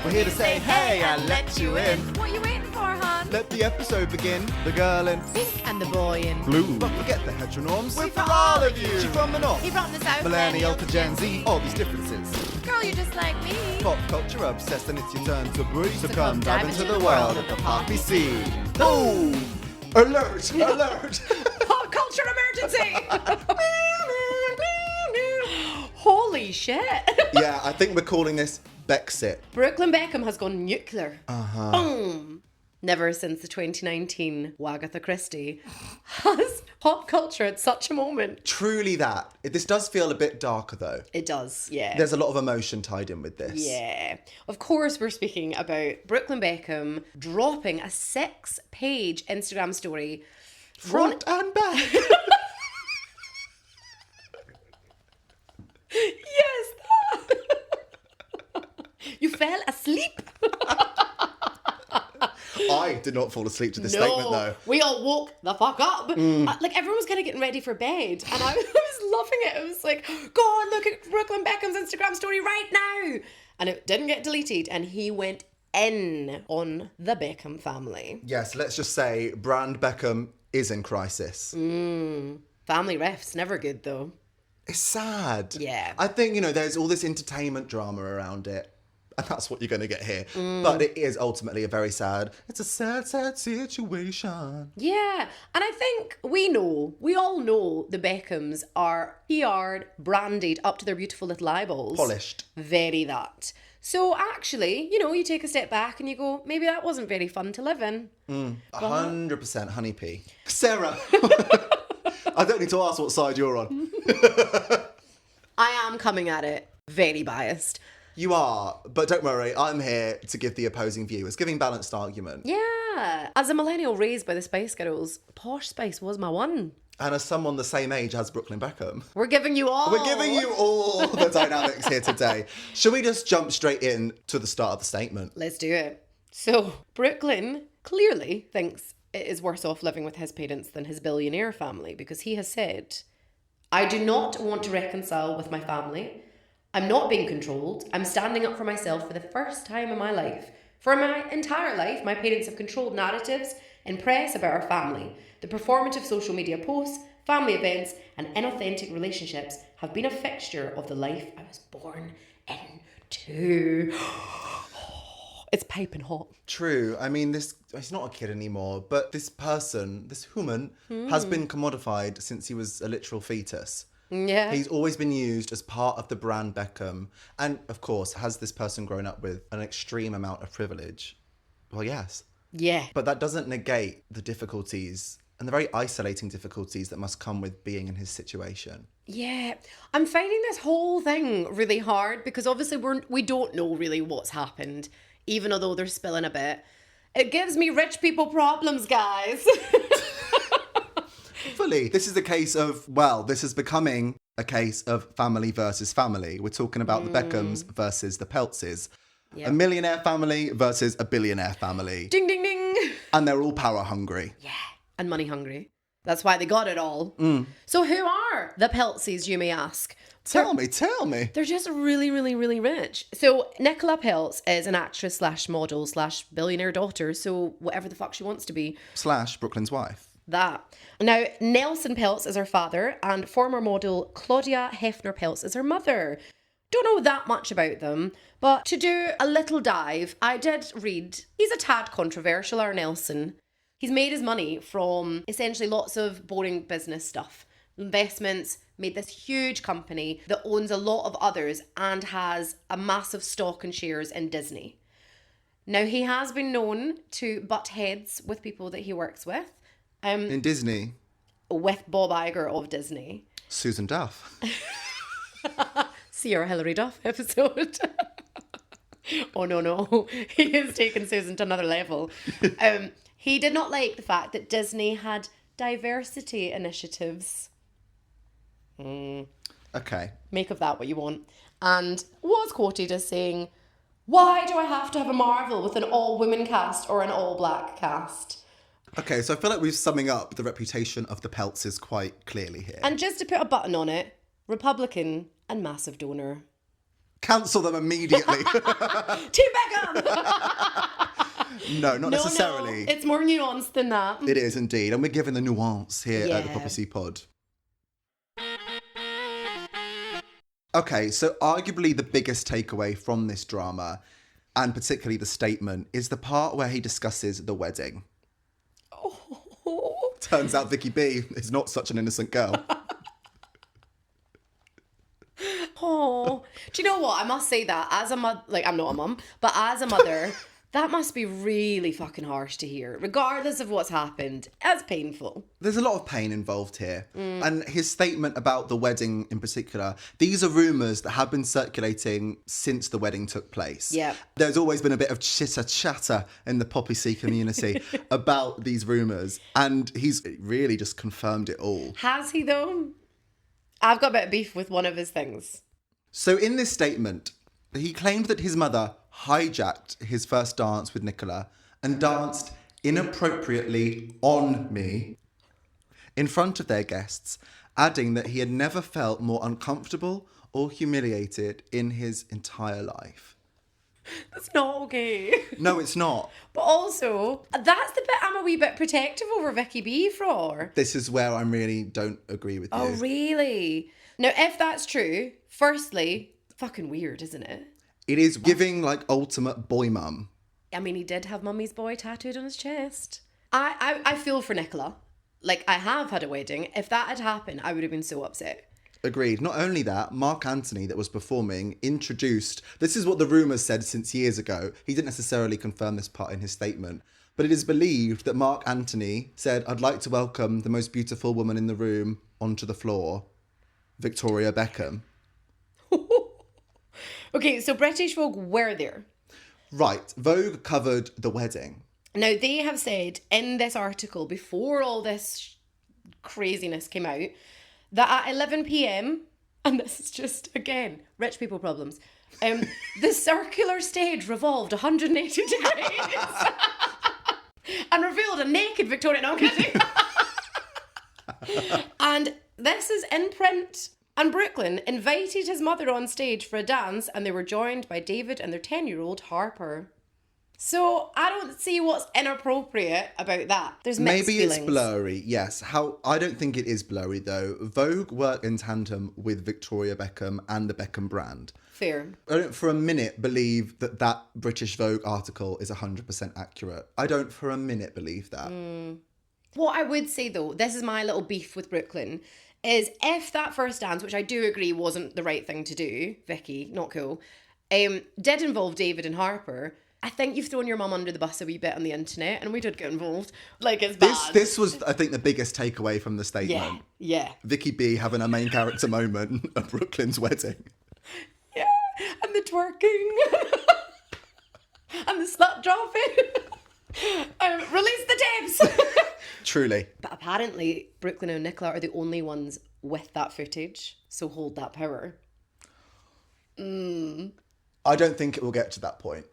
We're here to say hey and let you in. What you waiting for, hon? Let the episode begin. The girl in Pink and the boy in blue. But forget the heteronorms. We're for all of you. She from the north. He from the south. Millennial to Gen Z. All these differences. Girl, you're just like me. Pop culture obsessed and it's your turn to breathe. So come dive dive into the world of the poppy scene. Boom! Alert! Alert! Pop culture emergency. Holy shit. Yeah, I think we're calling this Brexit. Brooklyn Beckham has gone nuclear. Uh-huh. Boom. Never since the 2019 Wagatha Christie has pop culture at such a moment. Truly that. This does feel a bit darker though. It does, yeah. There's a lot of emotion tied in with this. Yeah. Of course, we're speaking about Brooklyn Beckham dropping a 6-page Instagram story. Front and back. Yes, that. You fell asleep. I did not fall asleep to this statement though. We all woke the fuck up. Like everyone was kind of getting ready for bed, and I was loving it. It was like, go on, look at Brooklyn Beckham's Instagram story right now, and it didn't get deleted, and he went in on the Beckham family. Yes, let's just say Brand Beckham is in crisis. Family refs never good though. It's sad. Yeah. I think, there's all this entertainment drama around it. And that's what you're going to get here. But it is ultimately it's a sad, sad situation. Yeah, and I think we all know the Beckhams are PR'd, branded up to their beautiful little eyeballs. Polished. Very that. So actually, you take a step back and you go, maybe that wasn't very fun to live in. 100% honeybee. Sarah, I don't need to ask what side you're on. I am coming at it very biased. You are, but don't worry, I'm here to give the opposing view. It's giving balanced argument. Yeah. As a millennial raised by the Spice Girls, Posh Spice was my one. And as someone the same age as Brooklyn Beckham. We're giving you all. We're giving you all the dynamics here today. Shall we just jump straight in to the start of the statement? Let's do it. So, Brooklyn clearly thinks it is worse off living with his parents than his billionaire family, because he has said, I do not want to reconcile with my family. I'm not being controlled. I'm standing up for myself for the first time in my life. For my entire life, my parents have controlled narratives in press about our family. The performative social media posts, family events, and inauthentic relationships have been a fixture of the life I was born into. It's piping hot. True. I mean, he's not a kid anymore, but this person, this human, has been commodified since he was a literal fetus. Yeah. He's always been used as part of the brand Beckham. And, of course, has this person grown up with an extreme amount of privilege? Well, yes. Yeah. But that doesn't negate the difficulties and the very isolating difficulties that must come with being in his situation. Yeah. I'm finding this whole thing really hard because obviously we don't know really what's happened, even although they're spilling a bit. It gives me rich people problems, guys. Fully. This is a case of, this is becoming a case of family versus family. We're talking about the Beckhams versus the Peltzes. Yep. A millionaire family versus a billionaire family. Ding, ding, ding. And they're all power hungry. Yeah. And money hungry. That's why they got it all. So who are the Peltzes, you may ask? Tell me. They're just really, really, really rich. So Nicola Peltz is an actress / model / billionaire daughter. So whatever the fuck she wants to be. / Brooklyn's wife. That. Now, Nelson Peltz is her father and former model Claudia Hefner Peltz is her mother. Don't know that much about them, but to do a little dive, I did read he's a tad controversial, our Nelson. He's made his money from essentially lots of boring business stuff. Investments, made this huge company that owns a lot of others and has a massive stock and shares in Disney. Now, he has been known to butt heads with people that he works with. In Disney? With Bob Iger of Disney. Susan Duff. See our Hilary Duff episode. Oh, no. He has taken Susan to another level. He did not like the fact that Disney had diversity initiatives. Okay. Make of that what you want. And was quoted as saying, why do I have to have a Marvel with an all-women cast or an all-black cast? Okay, so I feel like we're summing up the reputation of the Peltzes quite clearly here. And just to put a button on it, Republican and massive donor. Cancel them immediately. Team Beckham! No, not necessarily. No, it's more nuanced than that. It is indeed. And we're giving the nuance here at the Poppy C Pod. Okay, so arguably the biggest takeaway from this drama, and particularly the statement, is the part where he discusses the wedding. Oh. Turns out Vicky B is not such an innocent girl. Oh, do you know what? I must say that as a mother, like I'm not a mum, but as a mother, that must be really fucking harsh to hear, regardless of what's happened. It's painful. There's a lot of pain involved here. And his statement about the wedding in particular, these are rumours that have been circulating since the wedding took place. Yeah. There's always been a bit of chitter-chatter in the Poppy C community about these rumours. And he's really just confirmed it all. Has he though? I've got a bit of beef with one of his things. So in this statement, he claimed that his mother hijacked his first dance with Nicola and danced inappropriately on me in front of their guests, adding that he had never felt more uncomfortable or humiliated in his entire life. That's not okay. No, it's not. But also, that's the bit I'm a wee bit protective over Vicky B for. This is where I really don't agree with you. Oh, really? Now, if that's true, firstly, fucking weird, isn't it? It is giving like ultimate boy mum. I mean, he did have Mummy's boy tattooed on his chest. I feel for Nicola. Like, I have had a wedding. If that had happened, I would have been so upset. Agreed. Not only that, Mark Anthony, that was performing, introduced... This is what the rumours said since years ago. He didn't necessarily confirm this part in his statement. But it is believed that Mark Anthony said, "I'd like to welcome the most beautiful woman in the room onto the floor, Victoria Beckham." Okay, so British Vogue were there. Right. Vogue covered the wedding. Now, they have said in this article, before all this craziness came out, that at 11 p.m, and this is just, again, rich people problems, the circular stage revolved 180 degrees and revealed a naked Victoria. No, I'm kidding. And this is in print. And Brooklyn invited his mother on stage for a dance, and they were joined by David and their 10-year-old Harper. So I don't see what's inappropriate about that. There's mixed feelings. Maybe it's blurry, yes. I don't think it is blurry, though. Vogue work in tandem with Victoria Beckham and the Beckham brand. Fair. I don't for a minute believe that British Vogue article is 100% accurate. I don't for a minute believe that. What I would say, though, this is my little beef with Brooklyn, is if that first dance, which I do agree wasn't the right thing to do, Vicky, not cool, did involve David and Harper, I think you've thrown your mum under the bus a wee bit on the internet, and we did get involved. Like, it's bad. This was, I think, the biggest takeaway from the statement. Yeah. Vicky B having a main character moment at Brooklyn's wedding. Yeah, and the twerking. And the slut dropping. Release the Debs. Truly. But apparently, Brooklyn and Nicola are the only ones with that footage, so hold that power. I don't think it will get to that point.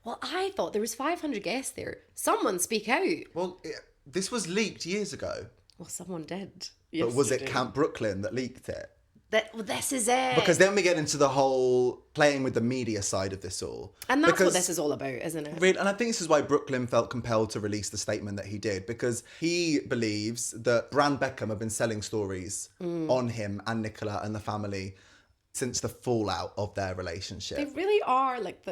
Well, I thought there was 500 guests there. Someone speak out. Well, this was leaked years ago. Well, someone did. But was it Camp Brooklyn that leaked it? This is it. Because then we get into the whole playing with the media side of this all. And that's what this is all about, isn't it? Really, and I think this is why Brooklyn felt compelled to release the statement that he did, because he believes that Brand Beckham have been selling stories on him and Nicola and the family since the fallout of their relationship. They really are like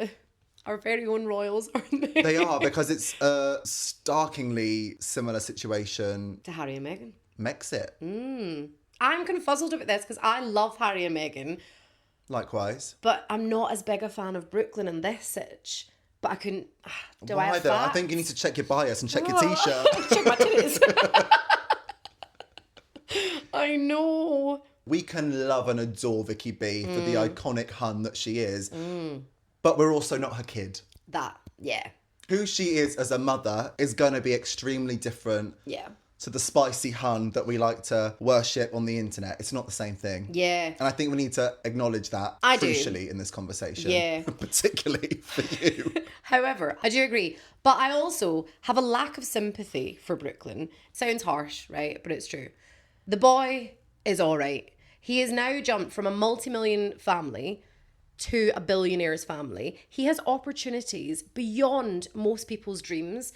our very own royals, aren't they? They are, because it's a starkingly similar situation to Harry and Meghan. Megxit. I'm confuzzled about this because I love Harry and Meghan. Likewise. But I'm not as big a fan of Brooklyn in this sitch. But I couldn't... Why, I have though? facts? I think you need to check your bias and check your t-shirt. Check my titties. I know. We can love and adore Vicky B for the iconic hun that she is. But we're also not her kid. Yeah. Who she is as a mother is going to be extremely different to the spicy hun that we like to worship on the internet. It's not the same thing. Yeah. And I think we need to acknowledge that crucially in this conversation. Yeah. Particularly for you. However, I do agree. But I also have a lack of sympathy for Brooklyn. Sounds harsh, right? But it's true. The boy is all right. He has now jumped from a multi-million family to a billionaire's family. He has opportunities beyond most people's dreams.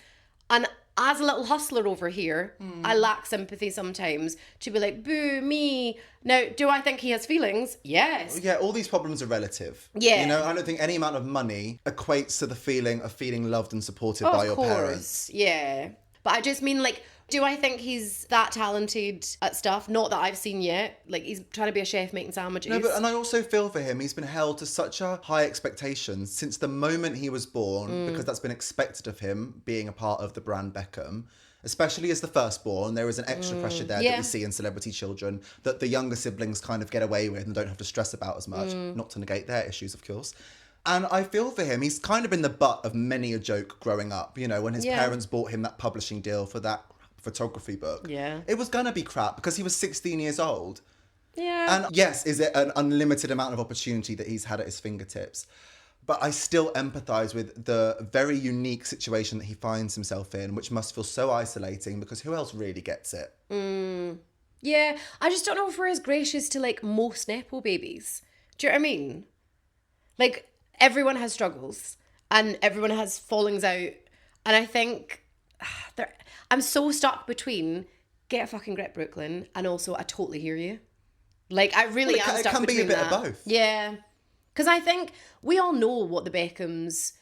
And as a little hustler over here, I lack sympathy sometimes to be like, boo, me. Now, do I think he has feelings? Yes. Yeah, all these problems are relative. Yeah. You know, I don't think any amount of money equates to the feeling of feeling loved and supported by your parents. Yeah. But I just mean, like, do I think he's that talented at stuff? Not that I've seen yet. Like, he's trying to be a chef making sandwiches. No, but and I also feel for him. He's been held to such a high expectation since the moment he was born, because that's been expected of him, being a part of the brand Beckham. Especially as the firstborn, there is an extra pressure there that we see in celebrity children that the younger siblings kind of get away with and don't have to stress about as much. Not to negate their issues, of course. And I feel for him. He's kind of been the butt of many a joke growing up. You know, when his parents bought him that publishing deal for that photography book. Yeah. It was going to be crap because he was 16 years old. Yeah. And yes, is it an unlimited amount of opportunity that he's had at his fingertips? But I still empathise with the very unique situation that he finds himself in, which must feel so isolating because who else really gets it? Yeah. I just don't know if we're as gracious to, like, most Nepo babies. Do you know what I mean? Like, everyone has struggles and everyone has fallings out. And I think I'm so stuck between get a fucking grip, Brooklyn, and also I totally hear you. Like, I really am stuck between that. It can be a bit of both. Yeah. Because I think we all know what the Beckhams...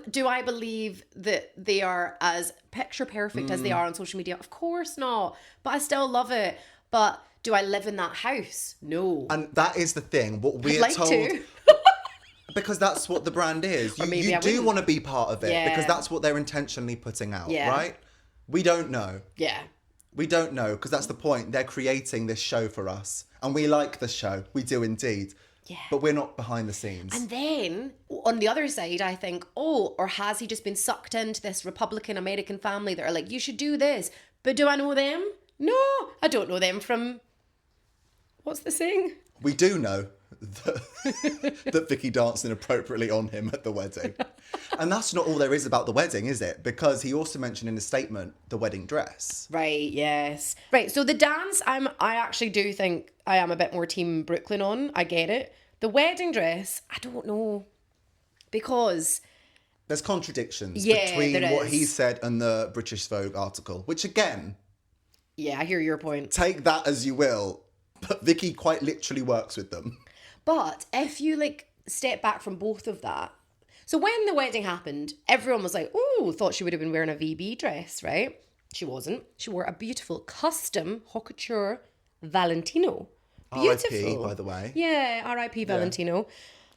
Do I believe that they are as picture perfect as they are on social media? Of course not. But I still love it. But do I live in that house? No. And that is the thing. What we're I'd like told... to. Because that's what the brand is. You do wouldn't. want to be part of it Yeah. because that's what they're intentionally putting out, Yeah. right? We don't know. Yeah. We don't know because that's the point. They're creating this show for us. And we like the show. We do indeed. Yeah. But we're not behind the scenes. And then, on the other side, I think, or has he just been sucked into this Republican American family that are like, you should do this. But do I know them? No, I don't know them from... What's the saying? We do know that Vicky danced inappropriately on him at the wedding. And that's not all there is about the wedding, is it? Because he also mentioned in his statement the wedding dress. Right, yes. Right, so the dance, I actually do think I am a bit more team Brooklyn on. I get it. The wedding dress, I don't know. Because... There's contradictions Yeah, between there what is. he said and the British Vogue article, which again, Yeah, I hear your point. take that as you will, but Vicky quite literally works with them. But if you, like, step back from both of that... So when the wedding happened, everyone was like, ooh, thought she would have been wearing a VB dress, right? She wasn't. She wore a beautiful custom haute couture Valentino. Beautiful. R.I.P., by the way. Yeah, R.I.P. Valentino.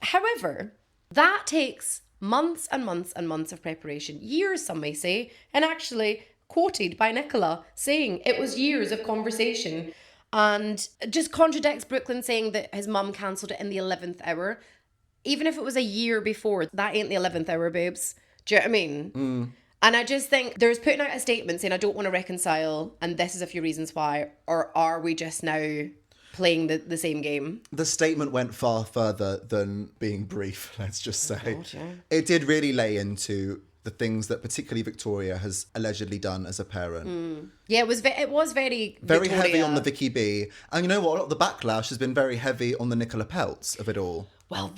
However, that takes months and months and months of preparation. Years, some may say. And actually, quoted by Nicola, saying it was years of conversation. And just contradicts Brooklyn saying that his mum cancelled it in the 11th hour. Even if it was a year before, that ain't the 11th hour, babes. Do you know what I mean? And I just think there's putting out a statement saying, I don't want to reconcile, and this is a few reasons why. Or are we just now playing the same game? The statement went far further than being brief, let's just say. God, yeah. It did really lay into the things that particularly Victoria has allegedly done as a parent. Yeah, it was very Very Victoria. heavy on the Vicky B. And you know what? The backlash has been very heavy on the Nicola Peltz of it all. Well,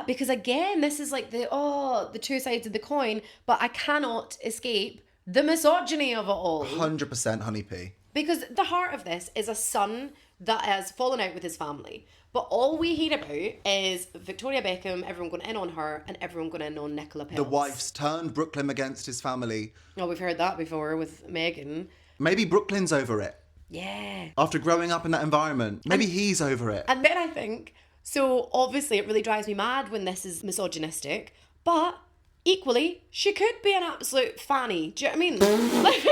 because again, this is like the two sides of the coin, but I cannot escape the misogyny of it all. 100% Honey P. Because the heart of this is a son that has fallen out with his family. But all we hear about is Victoria Beckham, everyone going in on her, and everyone going in on Nicola Peltz. The wife's turned Brooklyn against his family. Oh, we've heard that before with Meghan. Maybe Brooklyn's over it. Yeah. After growing up in that environment. Maybe he's over it. And then I think, so obviously it really drives me mad when this is misogynistic, but equally, she could be an absolute fanny. Do you know what I mean? Like,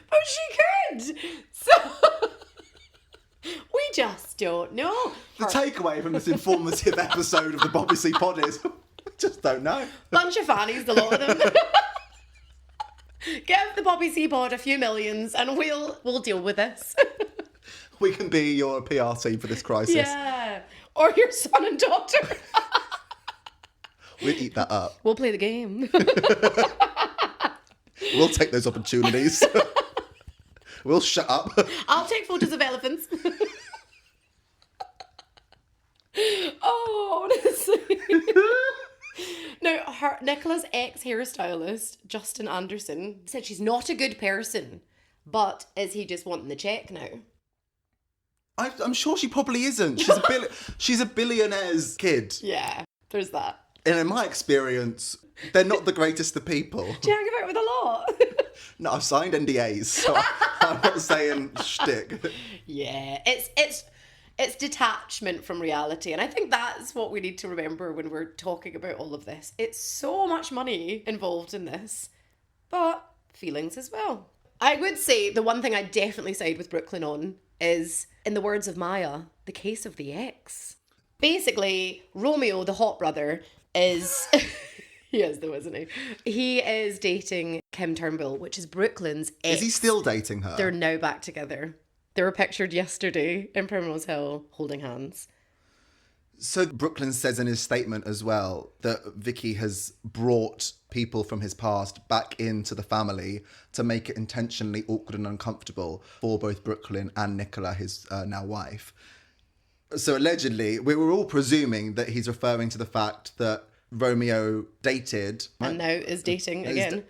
but she could. So... We just don't know. The takeaway from this informative episode of the Bobby C Pod is, we just don't know. Bunch of fannies, the lot of them. Give the Bobby C Pod a few millions and we'll deal with this. We can be your PR team for this crisis. Yeah. Or your son and daughter. We'll eat that up. We'll play the game. We'll take those opportunities. We'll shut up. I'll take photos of elephants. Oh, honestly. Now, Nicola's ex-hairstylist, Justin Anderson, said she's not a good person, but is he just wanting the check now? I'm sure she probably isn't. She's a billionaire's kid. Yeah, there's that. And in my experience, they're not the greatest of people. Do you hang about with a lot? No, I've signed NDAs, so I'm not saying shtick. Yeah, it's detachment from reality, and I think that's what we need to remember when we're talking about all of this. It's so much money involved in this, but feelings as well. I would say the one thing I definitely side with Brooklyn on is, in the words of Maya, the case of the ex. Basically, Romeo, the hot brother, is... He is though, isn't he? He is dating Kim Turnbull, which is Brooklyn's ex. Is he still dating her? They're now back together. They were pictured yesterday in Primrose Hill holding hands. So Brooklyn says in his statement as well that Vicky has brought people from his past back into the family to make it intentionally awkward and uncomfortable for both Brooklyn and Nicola, his now wife. So allegedly, we were all presuming that he's referring to the fact that Romeo dated... And now is dating again.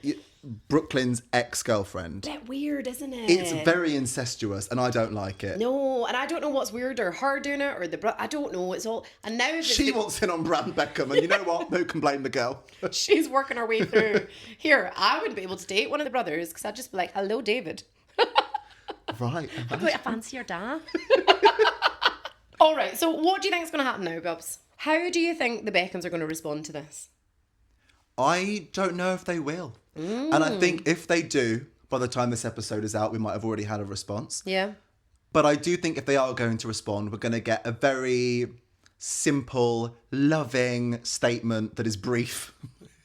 Brooklyn's ex-girlfriend. Bit weird, isn't it? It's very incestuous and I don't like it. No, and I don't know what's weirder, her doing it or the I don't know. It's all... And now... She wants in on Brooklyn Beckham, and you know what? Who can blame the girl? She's working her way through. Here, I wouldn't be able to date one of the brothers because I'd just be like, hello, David. Right. I'd be like, I fancy your dad. All right, so what do you think is going to happen now, Bubs? How do you think the Beckhams are going to respond to this? I don't know if they will. And I think if they do, by the time this episode is out, we might have already had a response. Yeah. But I do think if they are going to respond, we're going to get a very simple, loving statement that is brief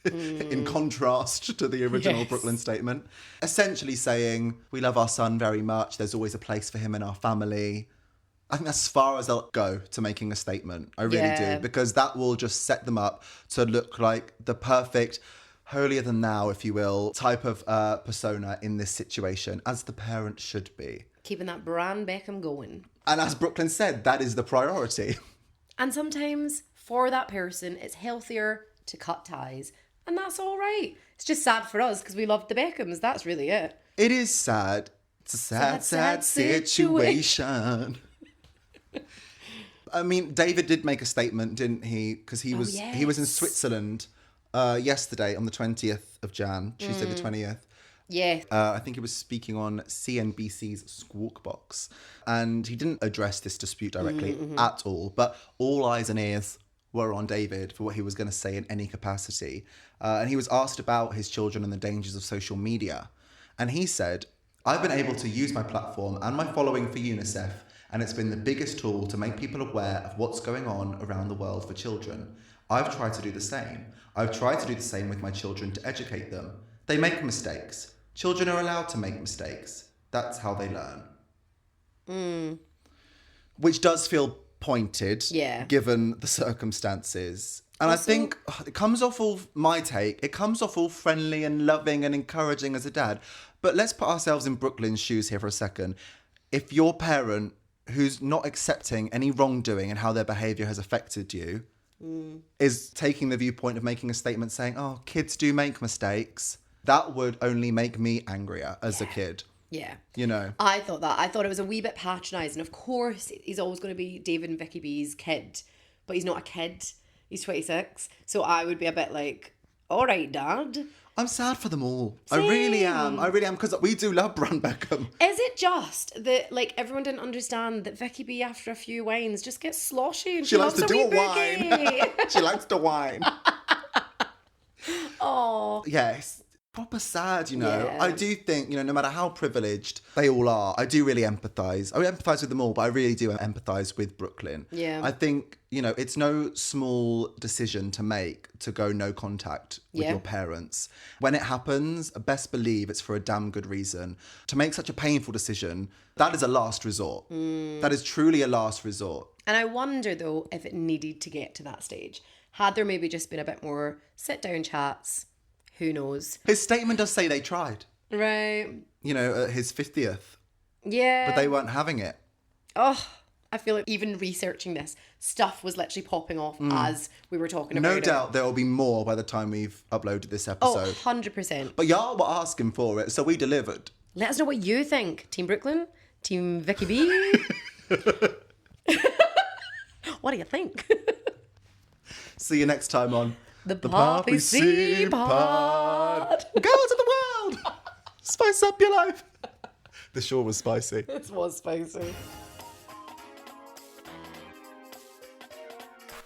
in contrast to the original Brooklyn statement. Essentially saying, we love our son very much. There's always a place for him in our family. I think that's as far as they'll go to making a statement. I really do. Because that will just set them up to look like the perfect... holier than thou, if you will, type of persona in this situation, as the parent should be. Keeping that brand Beckham going. And as Brooklyn said, that is the priority. And sometimes, for that person, it's healthier to cut ties. And that's all right. It's just sad for us because we loved the Beckhams. That's really it. It is sad. It's a sad situation. I mean, David did make a statement, didn't he? Because he was in Switzerland yesterday on the 20th of Jan, Tuesday the 20th. Yeah. I think he was speaking on CNBC's Squawk Box. And he didn't address this dispute directly at all. But all eyes and ears were on David for what he was going to say in any capacity. And he was asked about his children and the dangers of social media. And he said, I've been able to use my platform and my following for UNICEF, and it's been the biggest tool to make people aware of what's going on around the world for children. I've tried to do the same. I've tried to do the same with my children to educate them. They make mistakes. Children are allowed to make mistakes. That's how they learn. Which does feel pointed, given the circumstances. And also, I think it comes off all, my take, it comes off all friendly and loving and encouraging as a dad. But let's put ourselves in Brooklyn's shoes here for a second. If your parent, who's not accepting any wrongdoing and how their behaviour has affected you, is taking the viewpoint of making a statement saying, oh, kids do make mistakes, that would only make me angrier as a kid. Yeah. You know? I thought that. I thought it was a wee bit patronising. Of course, he's always going to be David and Vicky B's kid, but he's not a kid. He's 26. So I would be a bit like, all right, Dad. I'm sad for them all. Same. I really am, because we do love Brooklyn Beckham. Is it just that, like, everyone didn't understand that Vicky B, after a few wines, just gets sloshy and she likes loves to do a wine. She likes to whine. Oh. Yes. Proper sad, you know. Yeah. I do think, you know, no matter how privileged they all are, I do really empathise. I empathise with them all, but I really do empathise with Brooklyn. Yeah. I think, you know, it's no small decision to make to go no contact with your parents. When it happens, best believe it's for a damn good reason. To make such a painful decision, that is a last resort. That is truly a last resort. And I wonder, though, if it needed to get to that stage. Had there maybe just been a bit more sit-down chats, who knows? His statement does say they tried. Right. You know, at his 50th. Yeah. But they weren't having it. Oh, I feel like even researching this, stuff was literally popping off as we were talking about it. No doubt there will be more by the time we've uploaded this Oh, episode. 100%. But y'all were asking for it, so we delivered. Let us know what you think. Team Brooklyn? Team Vicky B? What do you think? See you next time on The Poppy C Pod. Go out to the world. Spice up your life. The shore was spicy. This was spicy.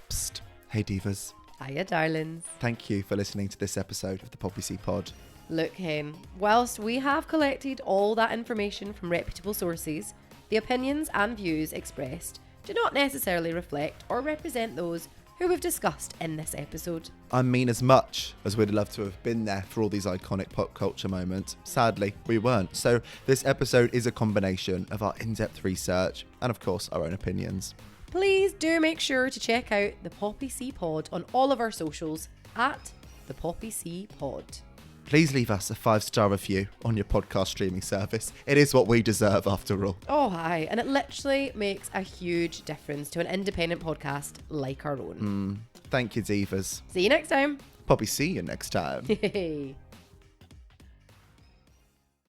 Psst. Hey divas. Hiya, darlings. Thank you for listening to this episode of the Poppy C Pod. Look, Hen, whilst we have collected all that information from reputable sources, the opinions and views expressed do not necessarily reflect or represent those who we've discussed in this episode. I mean, as much as we'd love to have been there for all these iconic pop culture moments, sadly, we weren't. So this episode is a combination of our in-depth research and, of course, our own opinions. Please do make sure to check out the Poppy C Pod on all of our socials at the Poppy C Pod. Please leave us a 5-star review on your podcast streaming service. It is what we deserve, after all. Oh, hi. And it literally makes a huge difference to an independent podcast like our own. Thank you, divas. See you next time. Poppy, see you next time. Hey.